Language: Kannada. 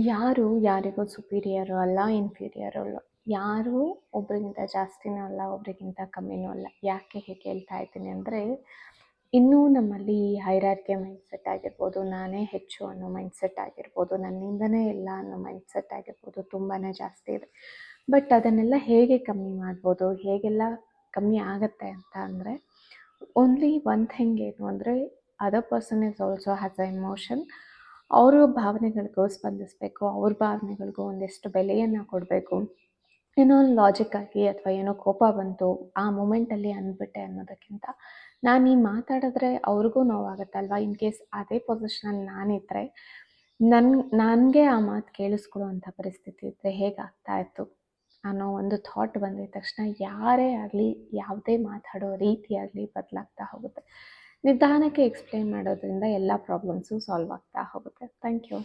ಯಾರು ಯಾರಿಗೂ ಸುಪೀರಿಯರು ಅಲ್ಲ, ಇನ್ಫೀರಿಯರು ಅಲ್ಲ. ಯಾರೂ ಒಬ್ರಿಗಿಂತ ಜಾಸ್ತಿನೂ ಅಲ್ಲ, ಒಬ್ರಿಗಿಂತ ಕಮ್ಮಿನೂ ಅಲ್ಲ. ಯಾಕೆ ಹೀಗೆ ಹೇಳ್ತಾ ಇದ್ದೀನಿ ಅಂದರೆ, ಇನ್ನೂ ನಮ್ಮಲ್ಲಿ ಹೈರಾರ್ಕಿ ಮೈಂಡ್ಸೆಟ್ ಆಗಿರ್ಬೋದು, ನಾನೇ ಹೆಚ್ಚು ಅನ್ನೋ ಮೈಂಡ್ಸೆಟ್ ಆಗಿರ್ಬೋದು, ನನ್ನಿಂದನೇ ಎಲ್ಲ ಅನ್ನೋ ಮೈಂಡ್ಸೆಟ್ ಆಗಿರ್ಬೋದು ತುಂಬಾ ಜಾಸ್ತಿ ಇದೆ. ಬಟ್ ಅದನ್ನೆಲ್ಲ ಹೇಗೆ ಕಮ್ಮಿ ಮಾಡ್ಬೋದು, ಹೇಗೆಲ್ಲ ಕಮ್ಮಿ ಆಗುತ್ತೆ ಅಂತ ಅಂದರೆ, ಓನ್ಲಿ ಒನ್ ಥಿಂಗ್ ಏನು ಅಂದರೆ, other person is also has a emotion. ಅವರು ಭಾವನೆಗಳಿಗೂ ಸ್ಪಂದಿಸಬೇಕು, ಅವ್ರ ಭಾವನೆಗಳಿಗೂ ಒಂದಿಷ್ಟು ಬೆಲೆಯನ್ನು ಕೊಡಬೇಕು. ಏನೋ ಒಂದು ಲಾಜಿಕ್ಕಾಗಿ ಅಥವಾ ಏನೋ ಕೋಪ ಬಂತು ಆ ಮೂಮೆಂಟಲ್ಲಿ ಅಂದ್ಬಿಟ್ಟೆ ಅನ್ನೋದಕ್ಕಿಂತ, ನಾನು ಈ ಮಾತಾಡಿದ್ರೆ ಅವ್ರಿಗೂ ನೋವಾಗುತ್ತಲ್ವ. ಇನ್ ಕೇಸ್ ಅದೇ ಪೊಸಿಷನಲ್ಲಿ ನಾನಿದ್ದರೆ ನನಗೆ ಆ ಮಾತು ಕೇಳಿಸ್ಕೊಳ್ಳುವಂಥ ಪರಿಸ್ಥಿತಿ ಇದ್ದರೆ ಹೇಗಾಗ್ತಾ ಇತ್ತು ಅನ್ನೋ ಒಂದು ಥಾಟ್ ಬಂದಿದ ತಕ್ಷಣ ಯಾರೇ ಆಗಲಿ, ಯಾವುದೇ ಮಾತಾಡೋ ರೀತಿ ಆಗಲಿ ಬದಲಾಗ್ತಾ ಹೋಗುತ್ತೆ. ನಿಧಾನಕ್ಕೆ ಎಕ್ಸ್ಪ್ಲೇನ್ ಮಾಡೋದ್ರಿಂದ ಎಲ್ಲ ಪ್ರಾಬ್ಲಮ್ಸು ಸಾಲ್ವ್ ಆಗ್ತಾ ಹೋಗುತ್ತೆ. Thank you.